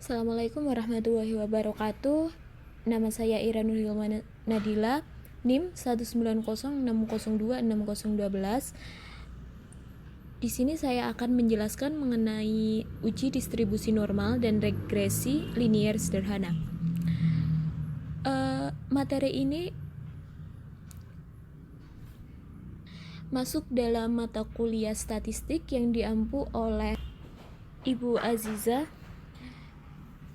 Assalamualaikum warahmatullahi wabarakatuh. Nama saya Ira Nurhilma Nadila, NIM 19060260012. Di sini saya akan menjelaskan mengenai uji distribusi normal dan regresi linier sederhana. Materi ini masuk dalam mata kuliah statistik yang diampu oleh Ibu Aziza.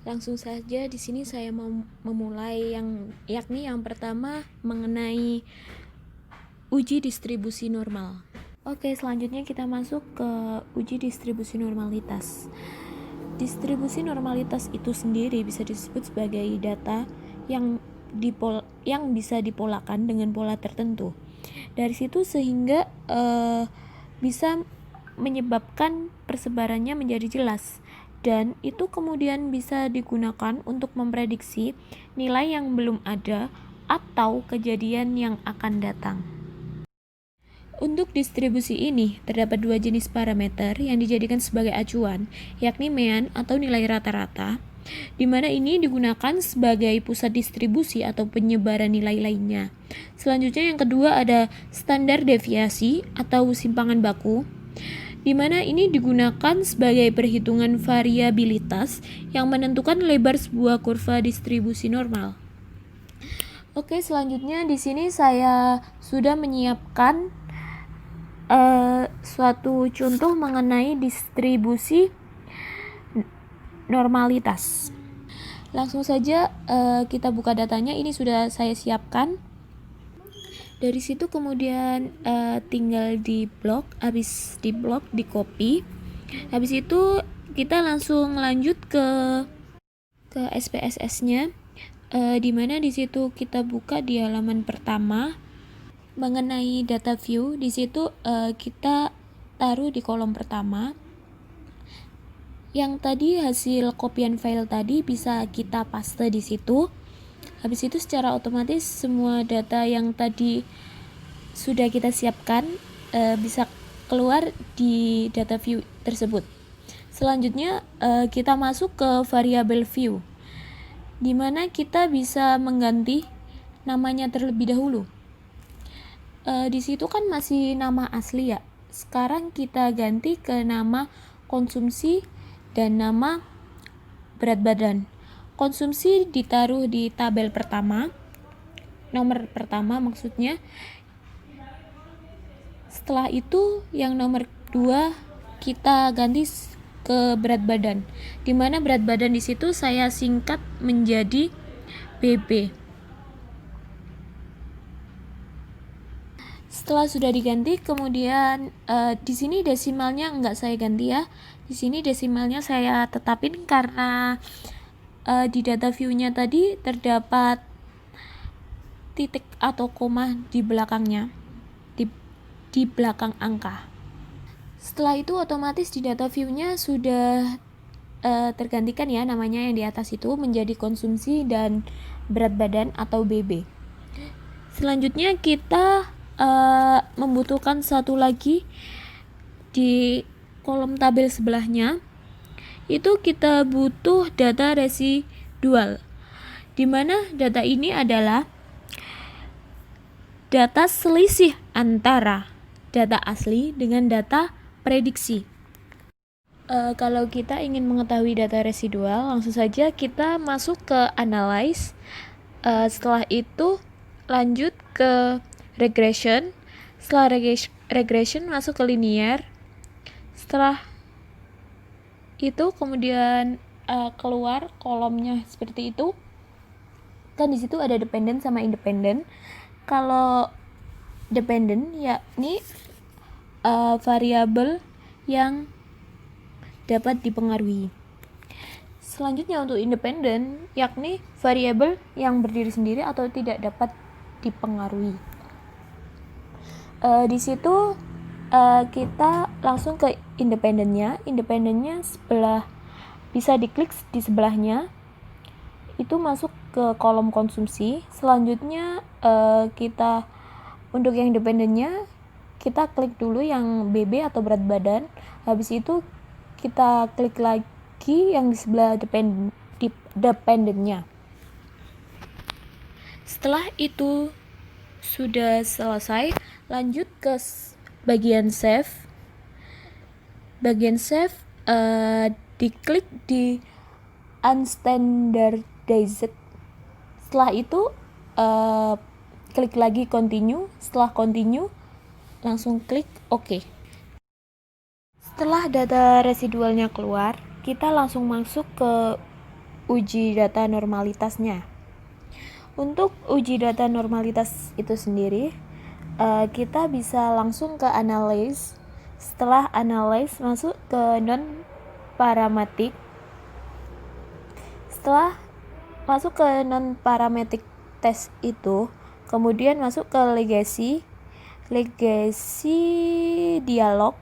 Langsung saja di sini saya mau memulai yakni yang pertama mengenai uji distribusi normal. Oke, selanjutnya kita masuk ke uji distribusi normalitas. Distribusi normalitas itu sendiri bisa disebut sebagai data yang bisa dipolakan dengan pola tertentu. Dari situ sehingga bisa menyebabkan persebarannya menjadi jelas, dan itu kemudian bisa digunakan untuk memprediksi nilai yang belum ada atau kejadian yang akan datang. Untuk distribusi ini, terdapat dua jenis parameter yang dijadikan sebagai acuan, yakni mean atau nilai rata-rata, di mana ini digunakan sebagai pusat distribusi atau penyebaran nilai lainnya. Selanjutnya yang kedua ada standar deviasi atau simpangan baku, di mana ini digunakan sebagai perhitungan variabilitas yang menentukan lebar sebuah kurva distribusi normal. Oke, selanjutnya di sini saya sudah menyiapkan suatu contoh mengenai distribusi normalitas. Langsung saja kita buka datanya. Ini sudah saya siapkan. Dari situ kemudian tinggal di blok, habis di blok di copy. Habis itu kita langsung lanjut ke SPSS-nya, di mana di situ kita buka di halaman pertama mengenai data view. Di situ kita taruh di kolom pertama. Yang tadi hasil kopian file tadi bisa kita paste di situ. Habis itu secara otomatis semua data yang tadi sudah kita siapkan bisa keluar di data view tersebut. Selanjutnya kita masuk ke variabel view, di mana kita bisa mengganti namanya terlebih dahulu. Di situ kan masih nama asli ya. Sekarang kita ganti ke nama konsumsi dan nama berat badan. Konsumsi ditaruh di tabel pertama, nomor pertama maksudnya. Setelah itu yang nomor 2 kita ganti ke berat badan, di mana berat badan di situ saya singkat menjadi BB. Setelah sudah diganti, kemudian di sini desimalnya enggak saya ganti ya. Di sini desimalnya saya tetapin karena di data view-nya tadi terdapat titik atau koma di belakangnya, di belakang angka. Setelah itu otomatis di data view-nya sudah tergantikan ya namanya yang di atas itu menjadi konsumsi dan berat badan atau BB. Selanjutnya kita membutuhkan satu lagi di kolom tabel sebelahnya, itu kita butuh data residual, di mana data ini adalah data selisih antara data asli dengan data prediksi. Kalau kita ingin mengetahui data residual, langsung saja kita masuk ke analyze. Setelah itu lanjut ke regression. Setelah regression masuk ke linear. Setelah itu kemudian keluar kolomnya seperti itu. Kan di situ ada dependent sama independent. Kalau dependent yakni variabel yang dapat dipengaruhi. Selanjutnya untuk independent yakni variabel yang berdiri sendiri atau tidak dapat dipengaruhi. Di situ kita langsung ke independennya. Independennya sebelah, bisa diklik di sebelahnya, itu masuk ke kolom konsumsi. Selanjutnya kita untuk yang independennya kita klik dulu yang BB atau berat badan. Habis itu kita klik lagi lagi yang di sebelah dependennya. Setelah itu sudah selesai, lanjut ke bagian save. Bagian save, diklik di unstandardized. Setelah itu klik lagi continue. Setelah continue langsung klik OK. Setelah data residualnya keluar, kita langsung masuk ke uji data normalitasnya. Untuk uji data normalitas itu sendiri, kita bisa langsung ke analyze. Setelah analyze, masuk ke non-parametric. Setelah masuk ke non-parametric test itu, kemudian masuk ke legacy dialog.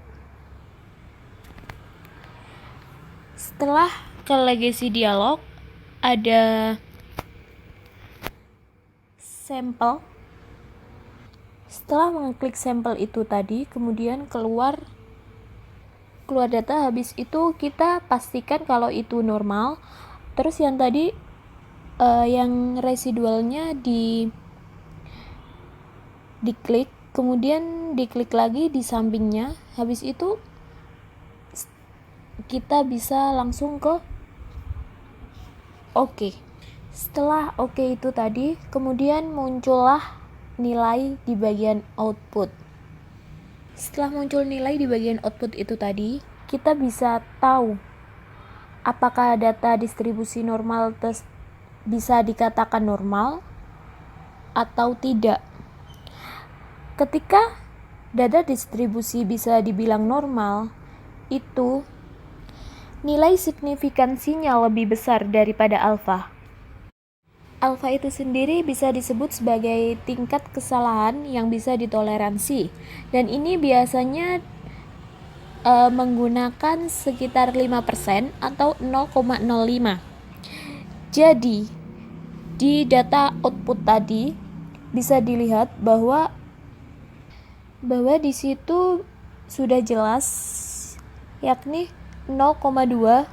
Setelah ke legacy dialog, ada sampel. Setelah mengklik sampel itu tadi, kemudian keluar data. Habis itu kita pastikan kalau itu normal. Terus yang tadi yang residualnya diklik, kemudian diklik lagi di sampingnya. Habis itu kita bisa langsung ke OK. Setelah OK itu tadi, kemudian muncullah nilai di bagian output. Setelah muncul nilai di bagian output itu tadi, kita bisa tahu apakah data distribusi normal bisa dikatakan normal atau tidak. Ketika data distribusi bisa dibilang normal, itu nilai signifikansinya lebih besar daripada alfa. Alfa itu sendiri bisa disebut sebagai tingkat kesalahan yang bisa ditoleransi, dan ini biasanya menggunakan sekitar 5% atau 0,05. Jadi di data output tadi bisa dilihat bahwa di situ sudah jelas, yakni 0,2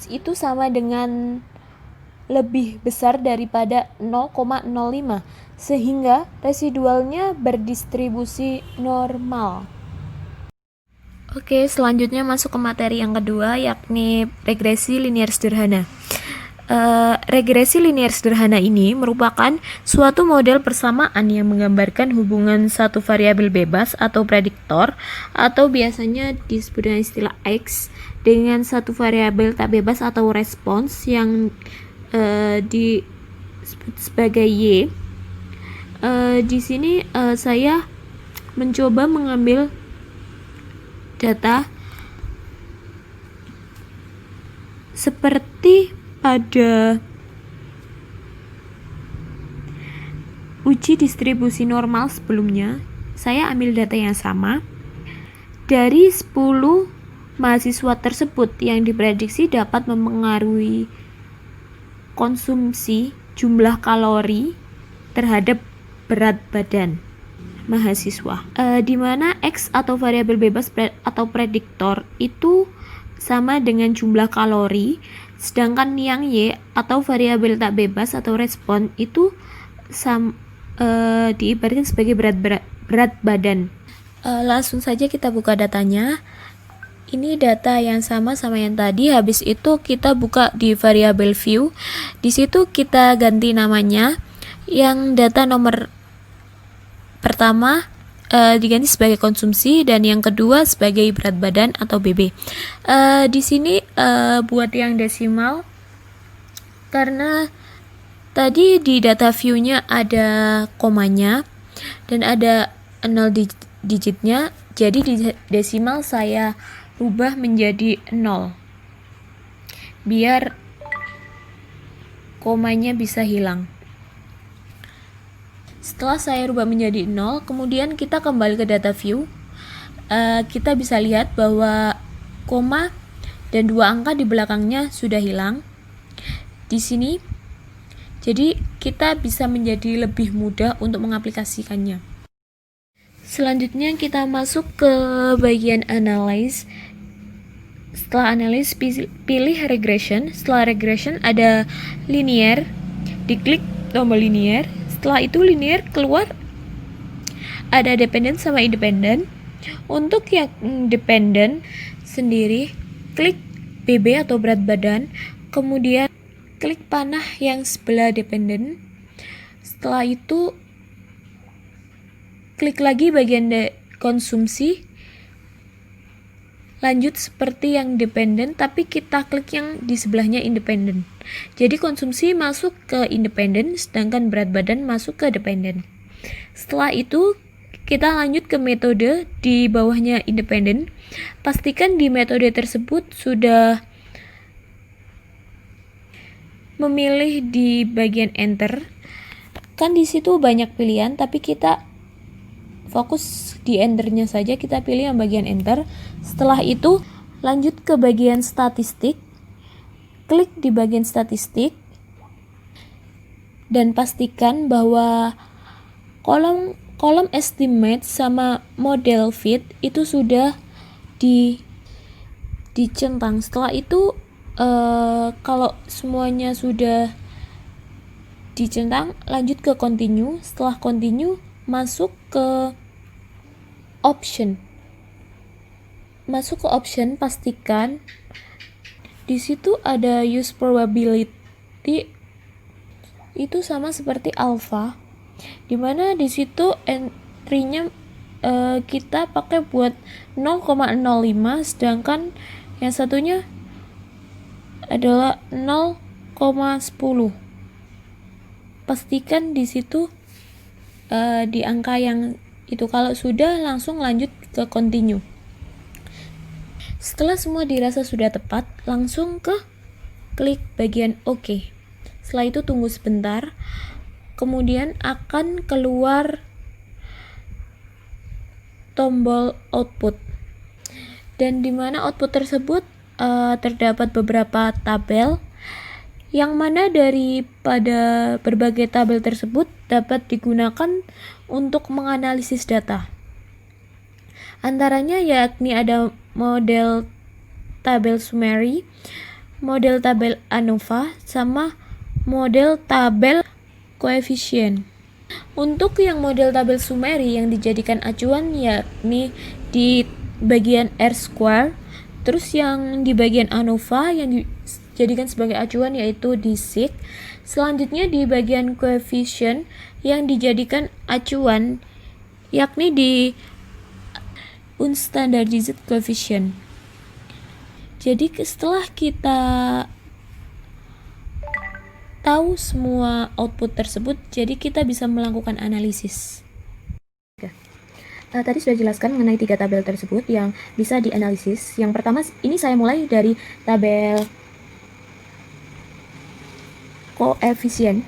itu sama dengan lebih besar daripada 0,05, sehingga residualnya berdistribusi normal. Oke, selanjutnya masuk ke materi yang kedua, yakni regresi linear sederhana. Regresi linear sederhana ini merupakan suatu model persamaan yang menggambarkan hubungan satu variabel bebas atau prediktor, atau biasanya disebut dengan istilah X, dengan satu variabel tak bebas atau respons yang disebut sebagai Y. Di sini saya mencoba mengambil data seperti pada uji distribusi normal sebelumnya. Saya ambil data yang sama dari 10 mahasiswa tersebut yang diprediksi dapat mempengaruhi konsumsi jumlah kalori terhadap berat badan mahasiswa, di mana X atau variabel bebas atau prediktor itu sama dengan jumlah kalori, sedangkan yang Y atau variabel tak bebas atau respon itu diibaratkan sebagai berat badan. Langsung saja kita buka datanya. Ini data yang sama yang tadi. Habis itu kita buka di variabel view. Di situ kita ganti namanya. Yang data nomor pertama diganti sebagai konsumsi, dan yang kedua sebagai berat badan atau BB. Di sini buat yang desimal, karena tadi di data view-nya ada komanya dan ada 0 digitnya, jadi di desimal saya rubah menjadi 0 biar komanya bisa hilang. Setelah saya rubah menjadi 0, kemudian kita kembali ke data view. Kita bisa lihat bahwa koma dan 2 angka di belakangnya sudah hilang di sini. Jadi kita bisa menjadi lebih mudah untuk mengaplikasikannya. Selanjutnya kita masuk ke bagian analyze. Setelah analis, pilih regression. Setelah regression ada linear, diklik tombol linear. Setelah itu linear keluar ada dependent sama independent. Untuk yang dependent sendiri, klik BB atau berat badan, kemudian klik panah yang sebelah dependent. Setelah itu klik lagi bagian konsumsi. Lanjut seperti yang dependent, tapi kita klik yang di sebelahnya independent. Jadi konsumsi masuk ke independent, sedangkan berat badan masuk ke dependent. Setelah itu kita lanjut ke metode di bawahnya independent. Pastikan di metode tersebut sudah memilih di bagian enter. Kan di situ banyak pilihan, tapi kita fokus di enternya saja, kita pilih yang bagian enter. Setelah itu lanjut ke bagian statistik, klik di bagian statistik dan pastikan bahwa kolom estimate sama model fit itu sudah dicentang. Setelah itu kalau semuanya sudah dicentang, lanjut ke continue. Setelah continue, masuk ke option. Pastikan di situ ada use probability, itu sama seperti alpha, dimana di situ entry-nya kita pakai buat 0,05, sedangkan yang satunya adalah 0,10. Pastikan di situ di angka yang itu. Kalau sudah, langsung lanjut ke continue. Setelah semua dirasa sudah tepat, langsung ke klik bagian OK. Setelah itu tunggu sebentar, kemudian akan keluar tombol output, dan dimana output tersebut terdapat beberapa tabel, yang mana daripada berbagai tabel tersebut dapat digunakan untuk menganalisis data. Antaranya yakni ada model tabel summary, model tabel ANOVA, sama model tabel koefisien. Untuk yang model tabel summary yang dijadikan acuan yakni di bagian R-square, terus yang di bagian ANOVA yang dijadikan sebagai acuan yaitu di SIG. Selanjutnya di bagian koefisien yang dijadikan acuan yakni di unstandardized coefficient. Jadi setelah kita tahu semua output tersebut, jadi kita bisa melakukan analisis. Tadi sudah jelaskan mengenai 3 tabel tersebut yang bisa dianalisis. Yang pertama, ini saya mulai dari tabel koefisien.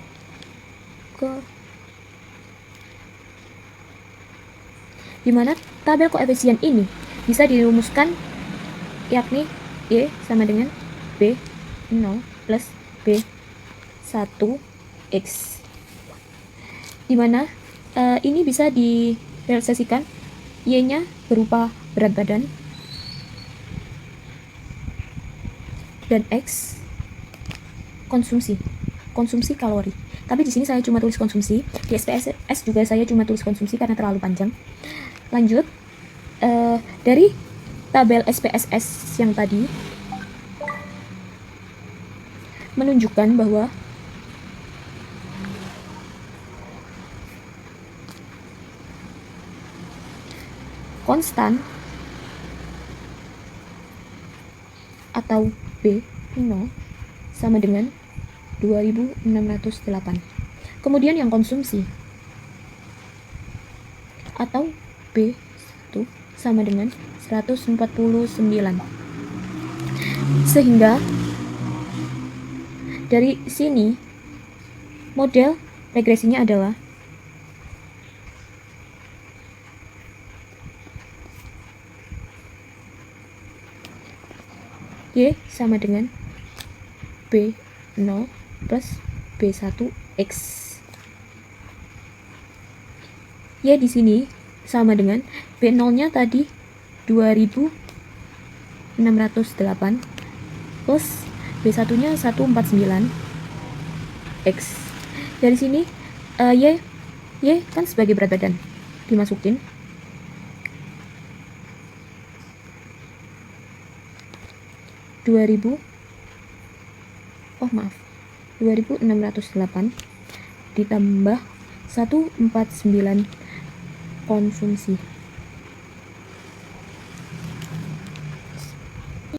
Dimana tabel koefisien ini bisa dirumuskan yakni Y sama dengan B0 plus B1X, dimana ini bisa direalisasikan. Y-nya berupa berat badan dan X konsumsi kalori. Tapi di sini saya cuma tulis konsumsi, di SPSS juga saya cuma tulis konsumsi karena terlalu panjang. Lanjut, dari tabel SPSS yang tadi menunjukkan bahwa konstan atau B0 sama dengan 2608. Kemudian yang konsumsi atau B1 sama dengan 149. Sehingga dari sini model regresinya adalah Y sama dengan B0 plus B1X. Y di sini sama dengan B0-nya tadi 2608 608 plus B1-nya 149 X. Dari sini Y kan sebagai berat badan dimasukin. Maaf, 2608 ditambah 149 konsumsi.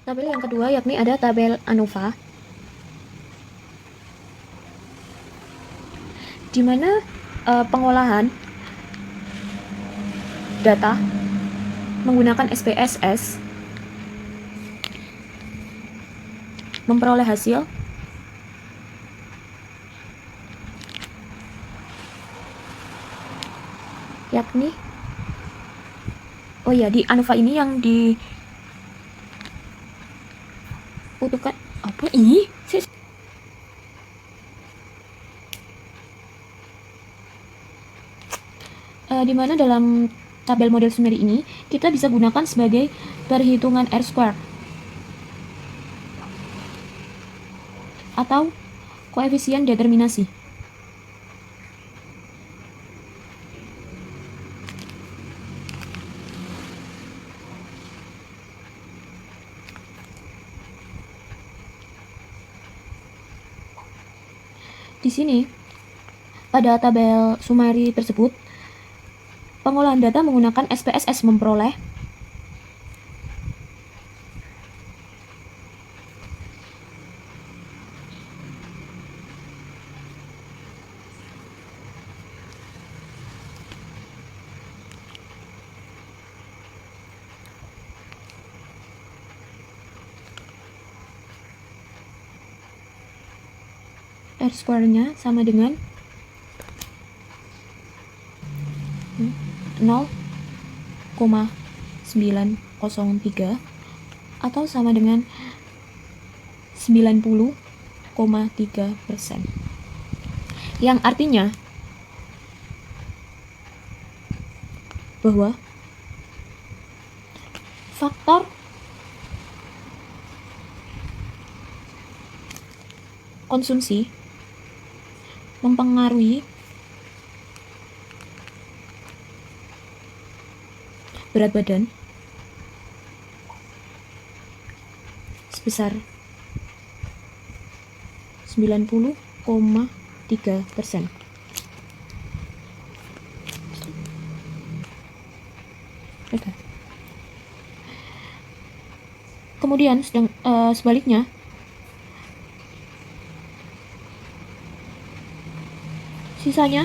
Tabel yang kedua yakni ada tabel ANOVA, di mana pengolahan data menggunakan SPSS memperoleh hasil yakni di ANOVA ini yang dibutuhkan apa ini? Di mana dalam tabel model summary ini kita bisa gunakan sebagai perhitungan R-square atau koefisien determinasi. Di sini pada tabel summary tersebut pengolahan data menggunakan SPSS memperoleh R-square-nya sama dengan 0,903 atau sama dengan 90,3%. Yang artinya bahwa faktor konsumsi mempengaruhi berat badan sebesar 90,3%. Kemudian sebaliknya sisanya